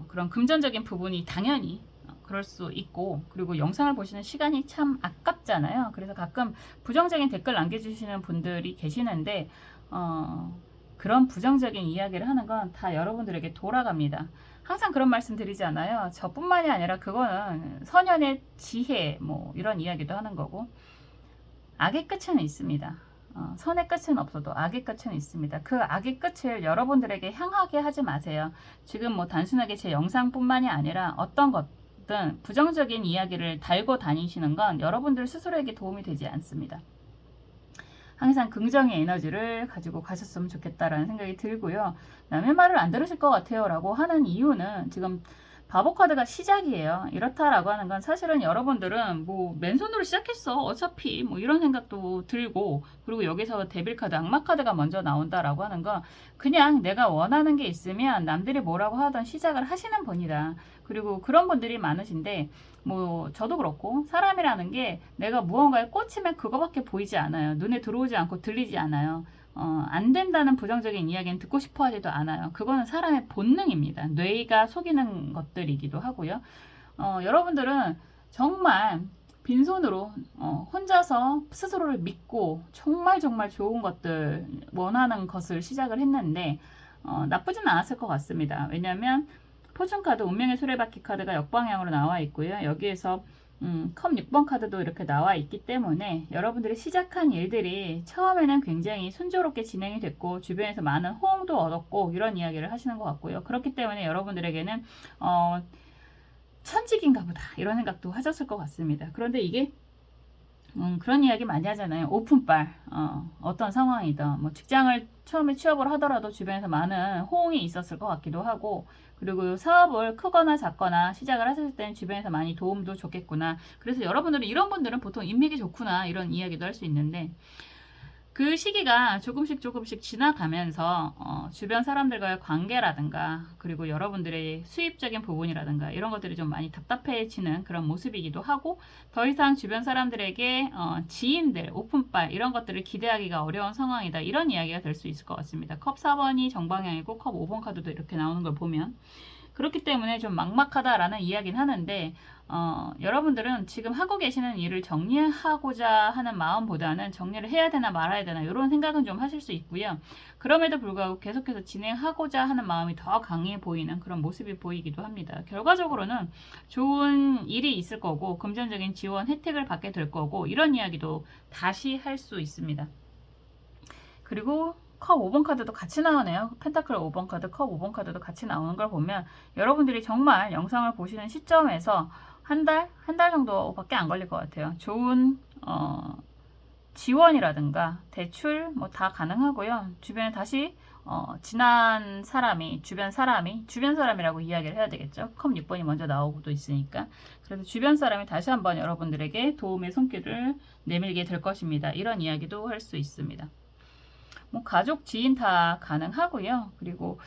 그런 금전적인 부분이 당연히 그럴 수 있고, 그리고 영상을 보시는 시간이 참 아깝잖아요. 그래서 가끔 부정적인 댓글 남겨주시는 분들이 계시는데 그런 부정적인 이야기를 하는 건 다 여러분들에게 돌아갑니다. 항상 그런 말씀 드리지 않아요. 저뿐만이 아니라 그거는 선현의 지혜 뭐 이런 이야기도 하는 거고, 악의 끝은 있습니다. 선의 끝은 없어도 악의 끝은 있습니다. 그 악의 끝을 여러분들에게 향하게 하지 마세요. 지금 뭐 단순하게 제 영상뿐만이 아니라 어떤 것든 부정적인 이야기를 달고 다니시는 건 여러분들 스스로에게 도움이 되지 않습니다. 항상 긍정의 에너지를 가지고 가셨으면 좋겠다라는 생각이 들고요. 남의 말을 안 들으실 것 같아요 라고 하는 이유는 지금 바보 카드가 시작이에요. 이렇다라고 하는 건 사실은 여러분들은 뭐 맨손으로 시작했어 어차피 뭐 이런 생각도 들고, 그리고 여기서 데빌 카드 악마 카드가 먼저 나온다라고 하는 건 그냥 내가 원하는 게 있으면 남들이 뭐라고 하던 시작을 하시는 분이다. 그리고 그런 분들이 많으신데, 뭐 저도 그렇고 사람이라는 게 내가 무언가에 꽂히면 그거밖에 보이지 않아요. 눈에 들어오지 않고 들리지 않아요. 안 된다는 부정적인 이야기는 듣고 싶어 하지도 않아요. 그거는 사람의 본능입니다. 뇌가 속이는 것들이기도 하고요. 여러분들은 정말 빈손으로 혼자서 스스로를 믿고 정말 좋은 것들, 원하는 것을 시작을 했는데 나쁘진 않았을 것 같습니다. 왜냐하면 포춘 카드, 운명의 수레바퀴 카드가 역방향으로 나와 있고요. 여기에서 컵 6번 카드도 이렇게 나와 있기 때문에 여러분들이 시작한 일들이 처음에는 굉장히 순조롭게 진행이 됐고 주변에서 많은 호응도 얻었고 이런 이야기를 하시는 것 같고요. 그렇기 때문에 여러분들에게는 천직인가 보다 이런 생각도 하셨을 것 같습니다. 그런데 이게 그런 이야기 많이 하잖아요. 오픈빨, 어떤 상황이든 뭐 직장을 처음에 취업을 하더라도 주변에서 많은 호응이 있었을 것 같기도 하고, 그리고 사업을 크거나 작거나 시작을 하셨을 때는 주변에서 많이 도움도 줬겠구나. 그래서 여러분들은 이런 분들은 보통 인맥이 좋구나 이런 이야기도 할 수 있는데, 그 시기가 조금씩 지나가면서 주변 사람들과의 관계라든가 그리고 여러분들의 수입적인 부분이라든가 이런 것들이 좀 많이 답답해지는 그런 모습이기도 하고, 더 이상 주변 사람들에게 지인들, 오픈빨 이런 것들을 기대하기가 어려운 상황이다 이런 이야기가 될 수 있을 것 같습니다. 컵 4번이 정방향이고 컵 5번 카드도 이렇게 나오는 걸 보면 그렇기 때문에 좀 막막하다라는 이야기는 하는데, 여러분들은 지금 하고 계시는 일을 정리하고자 하는 마음보다는 정리를 해야 되나 말아야 되나 이런 생각은 좀 하실 수 있고요. 그럼에도 불구하고 계속해서 진행하고자 하는 마음이 더 강해 보이는 그런 모습이 보이기도 합니다. 결과적으로는 좋은 일이 있을 거고 금전적인 지원 혜택을 받게 될 거고 이런 이야기도 다시 할 수 있습니다. 그리고 컵 5번 카드도 같이 나오네요. 펜타클 5번 카드, 컵 5번 카드도 같이 나오는 걸 보면 여러분들이 정말 영상을 보시는 시점에서 한 달 정도밖에 안 걸릴 것 같아요. 좋은 지원이라든가 대출 뭐 다 가능하고요. 주변에 다시 지난 사람이 주변 사람이라고 이야기를 해야 되겠죠. 컵 6번이 먼저 나오고도 있으니까. 그래서 주변 사람이 다시 한번 여러분들에게 도움의 손길을 내밀게 될 것입니다. 이런 이야기도 할 수 있습니다. 뭐 가족, 지인 다 가능하고요. 그리고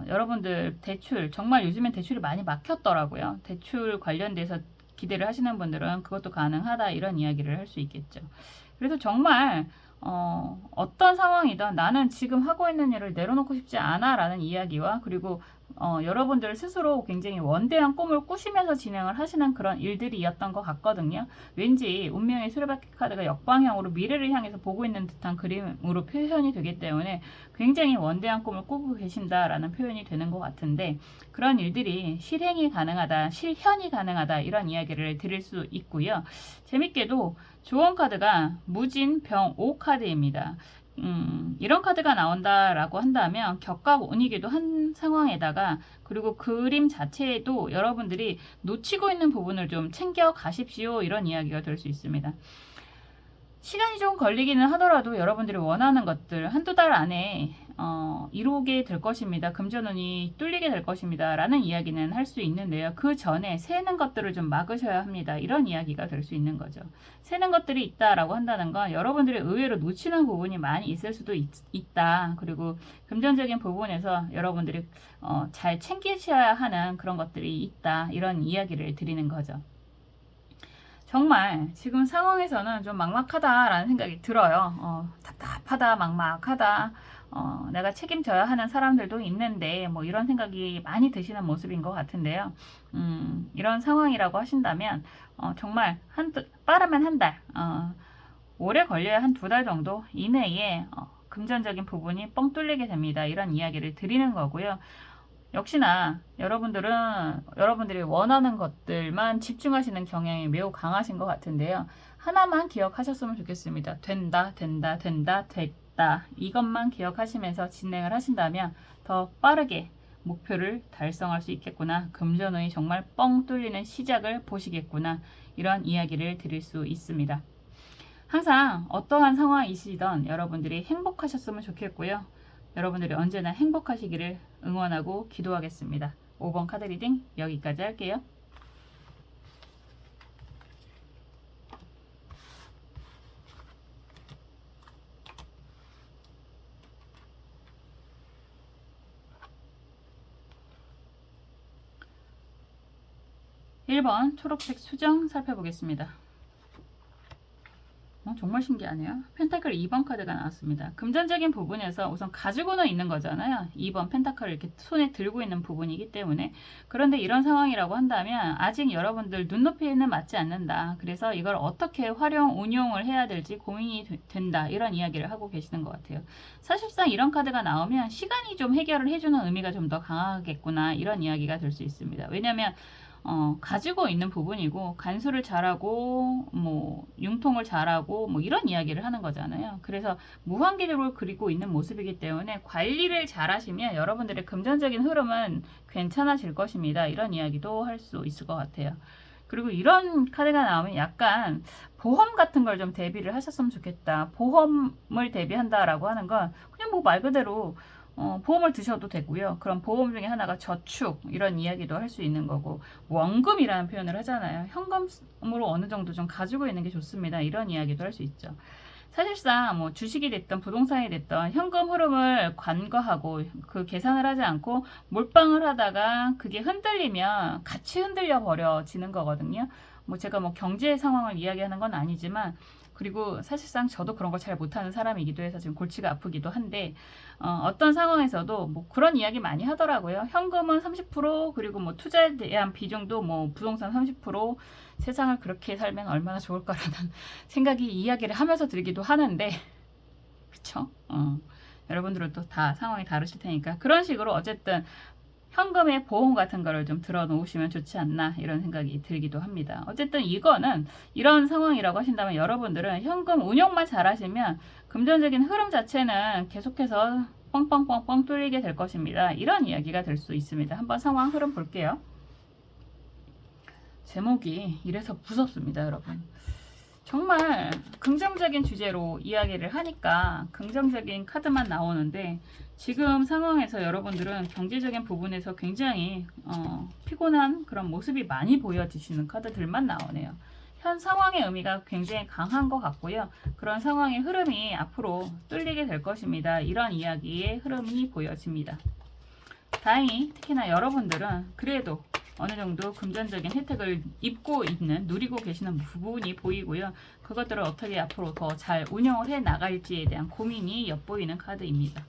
여러분들 대출, 정말 요즘엔 대출이 많이 막혔더라고요. 대출 관련돼서 기대를 하시는 분들은 그것도 가능하다, 이런 이야기를 할 수 있겠죠. 그래서 정말 어떤 상황이든 나는 지금 하고 있는 일을 내려놓고 싶지 않아 라는 이야기와, 그리고 여러분들 스스로 굉장히 원대한 꿈을 꾸시면서 진행을 하시는 그런 일들이었던 것 같거든요. 왠지 운명의 수레바퀴 카드가 역방향으로 미래를 향해서 보고 있는 듯한 그림으로 표현이 되기 때문에 굉장히 원대한 꿈을 꾸고 계신다라는 표현이 되는 것 같은데, 그런 일들이 실현이 가능하다 이런 이야기를 드릴 수 있고요. 재밌게도 조언 카드가 무진 병 5 카드입니다. 이런 카드가 나온다라고 한다면 격과 운이기도 한 상황에다가, 그리고 그림 자체에도 여러분들이 놓치고 있는 부분을 좀 챙겨 가십시오, 이런 이야기가 될 수 있습니다. 시간이 좀 걸리기는 하더라도 여러분들이 원하는 것들 한두 달 안에 이루게 될 것입니다. 금전운이 뚫리게 될 것입니다. 라는 이야기는 할 수 있는데요. 그 전에 새는 것들을 좀 막으셔야 합니다. 이런 이야기가 될 수 있는 거죠. 새는 것들이 있다라고 한다는 건 여러분들이 의외로 놓치는 부분이 많이 있을 수도 있다. 그리고 금전적인 부분에서 여러분들이 잘 챙기셔야 하는 그런 것들이 있다. 이런 이야기를 드리는 거죠. 정말 지금 상황에서는 좀 막막하다라는 생각이 들어요. 답답하다, 막막하다, 내가 책임져야 하는 사람들도 있는데 뭐 이런 생각이 많이 드시는 모습인 것 같은데요. 이런 상황이라고 하신다면 정말 빠르면 한 달, 오래 걸려야 한 2달 정도 이내에 금전적인 부분이 뻥 뚫리게 됩니다. 이런 이야기를 드리는 거고요. 역시나 여러분들이 원하는 것들만 집중하시는 경향이 매우 강하신 것 같은데요. 하나만 기억하셨으면 좋겠습니다. 된다, 됐다. 이것만 기억하시면서 진행을 하신다면 더 빠르게 목표를 달성할 수 있겠구나. 금전운이 정말 뻥 뚫리는 시작을 보시겠구나. 이런 이야기를 드릴 수 있습니다. 항상 어떠한 상황이시던 여러분들이 행복하셨으면 좋겠고요. 여러분들이 언제나 행복하시기를 응원하고 기도하겠습니다. 5번 카드 리딩 여기까지 할게요. (1번) 초록색 수정 살펴보겠습니다. 정말 신기하네요. 펜타클 2번 카드가 나왔습니다. 금전적인 부분에서 우선 가지고는 있는 거잖아요. 2번 펜타클을 이렇게 손에 들고 있는 부분이기 때문에. 그런데 이런 상황이라고 한다면 아직 여러분들 눈높이에는 맞지 않는다. 그래서 이걸 어떻게 운용을 해야 될지 고민이 된다. 이런 이야기를 하고 계시는 것 같아요. 사실상 이런 카드가 나오면 시간이 좀 해결을 해주는 의미가 좀 더 강하겠구나. 이런 이야기가 될 수 있습니다. 왜냐하면 가지고 있는 부분이고 간수를 잘하고 뭐 융통을 잘하고 뭐 이런 이야기를 하는 거잖아요. 그래서 무한기록을 그리고 있는 모습이기 때문에 관리를 잘 하시면 여러분들의 금전적인 흐름은 괜찮아질 것입니다. 이런 이야기도 할 수 있을 것 같아요. 그리고 이런 카드가 나오면 약간 보험 같은 걸 좀 대비를 하셨으면 좋겠다. 보험을 대비한다라고 하는 건 그냥 뭐 말 그대로 보험을 드셔도 되고요. 그럼 보험 중에 하나가 저축, 이런 이야기도 할 수 있는 거고, 원금이라는 표현을 하잖아요. 현금으로 어느 정도 좀 가지고 있는 게 좋습니다. 이런 이야기도 할 수 있죠. 사실상 뭐 주식이 됐던 부동산이 됐던 현금 흐름을 관과하고 그 계산을 하지 않고 몰빵을 하다가 그게 흔들리면 같이 흔들려 버려지는 거거든요. 뭐 제가 뭐 경제 상황을 이야기하는 건 아니지만, 그리고 사실상 저도 그런 걸 잘 못하는 사람이기도 해서 지금 골치가 아프기도 한데, 어떤 상황에서도 뭐 그런 이야기 많이 하더라고요. 현금은 30%, 그리고 뭐 투자에 대한 비중도 뭐 부동산 30%, 세상을 그렇게 살면 얼마나 좋을까라는 생각이 이야기를 하면서 들기도 하는데, 그쵸? 여러분들은 또 다 상황이 다르실 테니까 그런 식으로 어쨌든 현금의 보험 같은 거를 좀 들어 놓으시면 좋지 않나 이런 생각이 들기도 합니다. 어쨌든 이거는 이런 상황이라고 하신다면 여러분들은 현금 운용만 잘 하시면 금전적인 흐름 자체는 계속해서 뻥뻥뻥뻥 뚫리게 될 것입니다. 이런 이야기가 될 수 있습니다. 한번 상황 흐름 볼게요. 제목이 이래서 무섭습니다, 여러분. 정말 긍정적인 주제로 이야기를 하니까 긍정적인 카드만 나오는데 지금 상황에서 여러분들은 경제적인 부분에서 굉장히 피곤한 그런 모습이 많이 보여지시는 카드들만 나오네요. 현 상황의 의미가 굉장히 강한 것 같고요. 그런 상황의 흐름이 앞으로 뚫리게 될 것입니다. 이런 이야기의 흐름이 보여집니다. 다행히 특히나 여러분들은 그래도 어느 정도 금전적인 혜택을 입고 있는, 누리고 계시는 부분이 보이고요. 그것들을 어떻게 앞으로 더 잘 운영을 해 나갈지에 대한 고민이 엿보이는 카드입니다.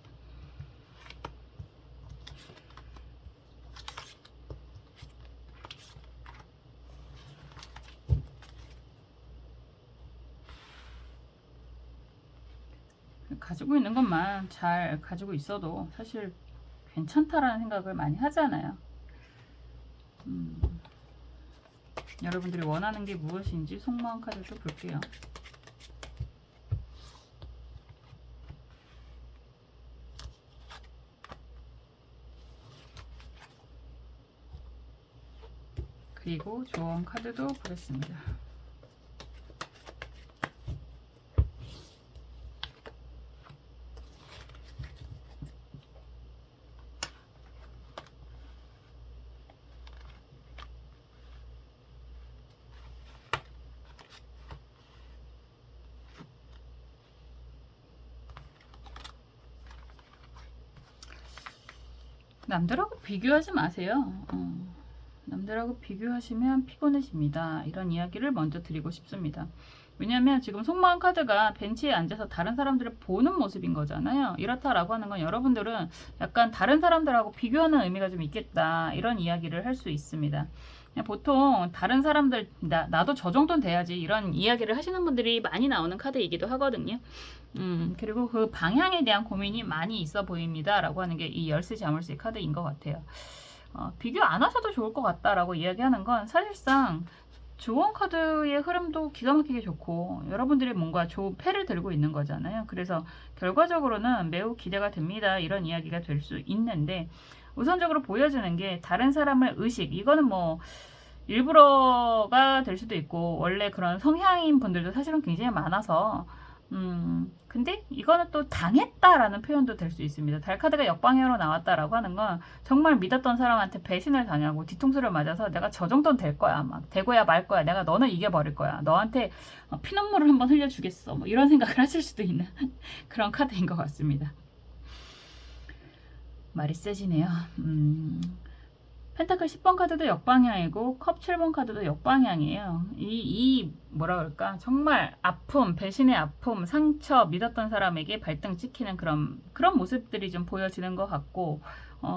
가지고 있는 것만 잘 가지고 있어도 사실 괜찮다라는 생각을 많이 하잖아요. 여러분들이 원하는 게 무엇인지 속마음 카드도 볼게요. 그리고 조언 카드도 보겠습니다. 남들하고 비교하지 마세요. 남들하고 비교하시면 피곤해집니다. 이런 이야기를 먼저 드리고 싶습니다. 왜냐하면 지금 속마음 카드가 벤치에 앉아서 다른 사람들을 보는 모습인 거잖아요. 이렇다라고 하는 건 여러분들은 약간 다른 사람들하고 비교하는 의미가 좀 있겠다. 이런 이야기를 할 수 있습니다. 보통 다른 사람들 나도 저 정도는 돼야지 이런 이야기를 하시는 분들이 많이 나오는 카드이기도 하거든요. 그리고 그 방향에 대한 고민이 많이 있어 보입니다 라고 하는 게 이 열쇠 자물쇠 카드인 것 같아요. 비교 안 하셔도 좋을 것 같다라고 이야기하는 건 사실상 조언 카드의 흐름도 기가 막히게 좋고 여러분들이 뭔가 좋은 패를 들고 있는 거잖아요. 그래서 결과적으로는 매우 기대가 됩니다. 이런 이야기가 될 수 있는데 우선적으로 보여지는 게 다른 사람을 의식, 이거는 뭐 일부러가 될 수도 있고 원래 그런 성향인 분들도 사실은 굉장히 많아서 근데 이거는 또 당했다라는 표현도 될 수 있습니다. 달카드가 역방향으로 나왔다라고 하는 건 정말 믿었던 사람한테 배신을 당하고 뒤통수를 맞아서 내가 저 정도는 될 거야. 막 되고야 말 거야. 내가 너는 이겨버릴 거야. 너한테 피눈물을 한번 흘려주겠어. 뭐 이런 생각을 하실 수도 있는 그런 카드인 것 같습니다. 말이 세지네요. 펜타클 10번 카드도 역방향이고 컵 7번 카드도 역방향이에요. 뭐라 그럴까 정말 아픔, 배신의 아픔, 상처, 믿었던 사람에게 발등 찍히는 그런 모습들이 좀 보여지는 것 같고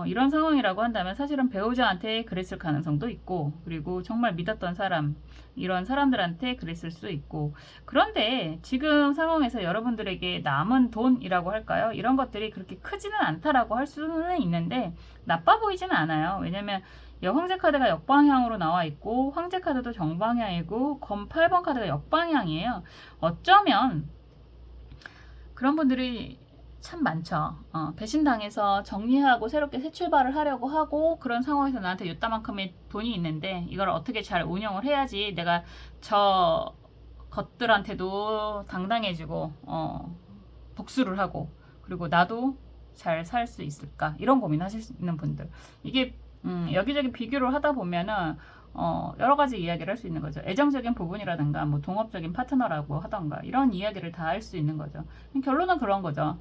이런 상황이라고 한다면 사실은 배우자한테 그랬을 가능성도 있고 그리고 정말 믿었던 사람 이런 사람들한테 그랬을 수도 있고 그런데 지금 상황에서 여러분들에게 남은 돈이라고 할까요? 이런 것들이 그렇게 크지는 않다라고 할 수는 있는데 나빠 보이지는 않아요. 왜냐면 여황제 카드가 역방향으로 나와 있고 황제 카드도 정방향이고 검 8번 카드가 역방향이에요. 어쩌면 그런 분들이 참 많죠. 배신당해서 정리하고 새롭게 새 출발을 하려고 하고 그런 상황에서 나한테 요따만큼의 돈이 있는데 이걸 어떻게 잘 운영을 해야지 내가 저 것들한테도 당당해지고 복수를 하고 그리고 나도 잘 살 수 있을까 이런 고민하시는 분들 이게 여기저기 비교를 하다 보면은 여러 가지 이야기를 할 수 있는 거죠. 애정적인 부분이라든가 뭐 동업적인 파트너라고 하던가 이런 이야기를 다 할 수 있는 거죠. 결론은 그런 거죠.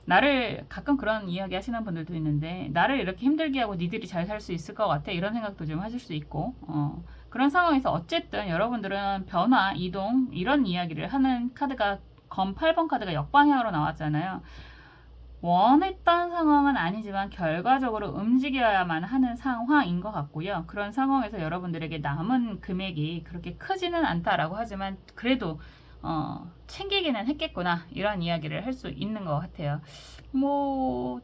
나를 가끔 그런 이야기 하시는 분들도 있는데 나를 이렇게 힘들게 하고 니들이 잘 살 수 있을 것 같아 이런 생각도 좀 하실 수 있고 그런 상황에서 어쨌든 여러분들은 변화, 이동 이런 이야기를 하는 카드가 검 8번 카드가 역방향으로 나왔잖아요. 원했던 상황은 아니지만 결과적으로 움직여야만 하는 상황인 것 같고요. 그런 상황에서 여러분들에게 남은 금액이 그렇게 크지는 않다라고 하지만 그래도 챙기기는 했겠구나 이런 이야기를 할 수 있는 것 같아요. 뭐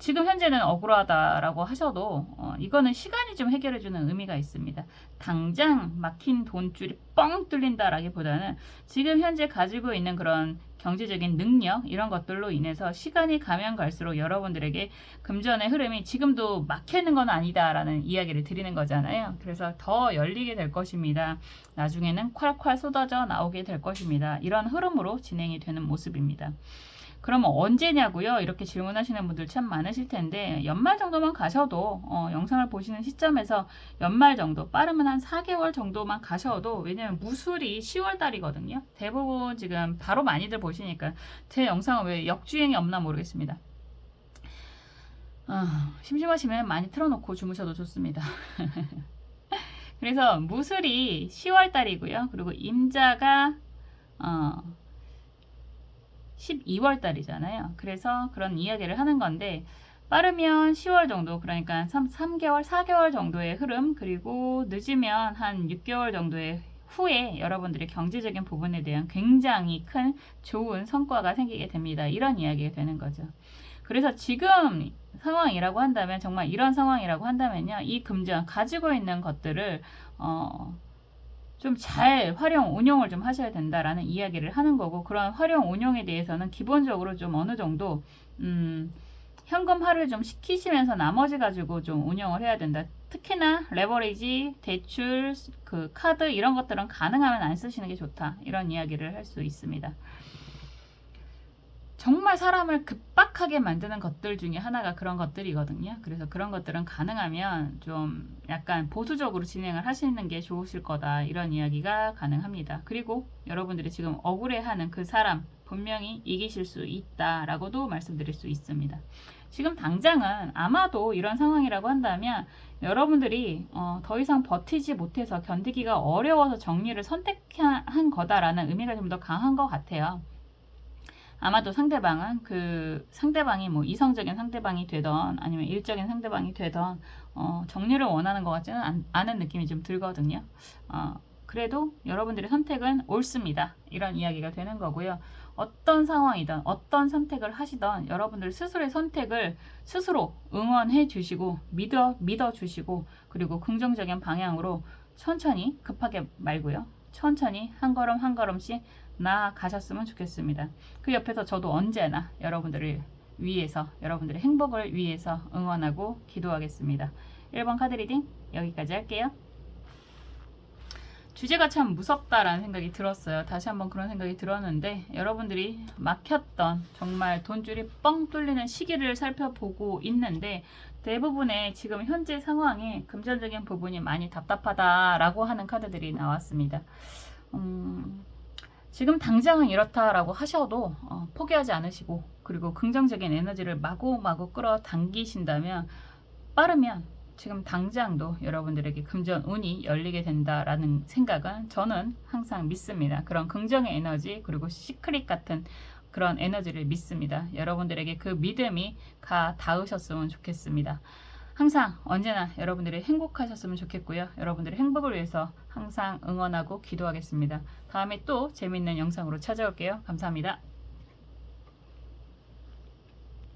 지금 현재는 억울하다라고 하셔도 이거는 시간이 좀 해결해주는 의미가 있습니다. 당장 막힌 돈줄이 뻥 뚫린다라기보다는 지금 현재 가지고 있는 그런 경제적인 능력 이런 것들로 인해서 시간이 가면 갈수록 여러분들에게 금전의 흐름이 지금도 막히는 건 아니다라는 이야기를 드리는 거잖아요. 그래서 더 열리게 될 것입니다. 나중에는 콸콸 쏟아져 나오게 될 것입니다. 이런 흐름으로 진행이 되는 모습입니다. 그러면 언제냐고요? 이렇게 질문하시는 분들 참 많으실 텐데 연말 정도만 가셔도 영상을 보시는 시점에서 연말 정도 빠르면 한 4개월 정도만 가셔도 왜냐면 무술이 10월 달이거든요. 대부분 지금 바로 많이들 보시니까 제 영상은 왜 역주행이 없나 모르겠습니다. 심심하시면 많이 틀어놓고 주무셔도 좋습니다. 그래서 무술이 10월 달이고요. 그리고 임자가 12월 달이잖아요. 그래서 그런 이야기를 하는 건데 빠르면 10월 정도 그러니까 3개월 4개월 정도의 흐름 그리고 늦으면 한 6개월 정도의 후에 여러분들의 경제적인 부분에 대한 굉장히 큰 좋은 성과가 생기게 됩니다. 이런 이야기가 되는 거죠. 그래서 지금 상황이라고 한다면 정말 이런 상황이라고 한다면요. 이 금전 가지고 있는 것들을 좀 잘 활용 운용을 좀 하셔야 된다라는 이야기를 하는 거고 그런 활용 운용에 대해서는 기본적으로 좀 어느 정도 현금화를 좀 시키시면서 나머지 가지고 좀 운영을 해야 된다. 특히나 레버리지, 대출, 그 카드 이런 것들은 가능하면 안 쓰시는 게 좋다. 이런 이야기를 할 수 있습니다. 정말 사람을 급박하게 만드는 것들 중에 하나가 그런 것들이거든요. 그래서 그런 것들은 가능하면 좀 약간 보수적으로 진행을 하시는 게 좋으실 거다. 이런 이야기가 가능합니다. 그리고 여러분들이 지금 억울해하는 그 사람 분명히 이기실 수 있다라고도 말씀드릴 수 있습니다. 지금 당장은 아마도 이런 상황이라고 한다면 여러분들이 더 이상 버티지 못해서 견디기가 어려워서 정리를 선택한 거다라는 의미가 좀 더 강한 것 같아요. 아마도 상대방은 그 상대방이 뭐 이성적인 상대방이 되던 아니면 일적인 상대방이 되던 정리를 원하는 것 같지는 않은 느낌이 좀 들거든요. 그래도 여러분들의 선택은 옳습니다. 이런 이야기가 되는 거고요. 어떤 상황이든 어떤 선택을 하시던 여러분들 스스로의 선택을 스스로 응원해 주시고 믿어 주시고 그리고 긍정적인 방향으로 천천히 급하게 말고요. 천천히 한 걸음 한 걸음씩 나아가셨으면 좋겠습니다. 그 옆에서 저도 언제나 여러분들을 위해서 여러분들의 행복을 위해서 응원하고 기도하겠습니다. 1번 카드 리딩 여기까지 할게요. 주제가 참 무섭다라는 생각이 들었어요. 다시 한번 그런 생각이 들었는데 여러분들이 막혔던 정말 돈줄이 뻥 뚫리는 시기를 살펴보고 있는데 대부분의 지금 현재 상황에 금전적인 부분이 많이 답답하다라고 하는 카드들이 나왔습니다. 지금 당장은 이렇다라고 하셔도 포기하지 않으시고 그리고 긍정적인 에너지를 마구마구 끌어당기신다면 빠르면 지금 당장도 여러분들에게 금전 운이 열리게 된다라는 생각은 저는 항상 믿습니다. 그런 긍정의 에너지 그리고 시크릿 같은 그런 에너지를 믿습니다. 여러분들에게 그 믿음이 가 닿으셨으면 좋겠습니다. 항상 언제나 여러분들이 행복하셨으면 좋겠고요. 여러분들의 행복을 위해서 항상 응원하고 기도하겠습니다. 다음에 또 재밌는 영상으로 찾아올게요. 감사합니다.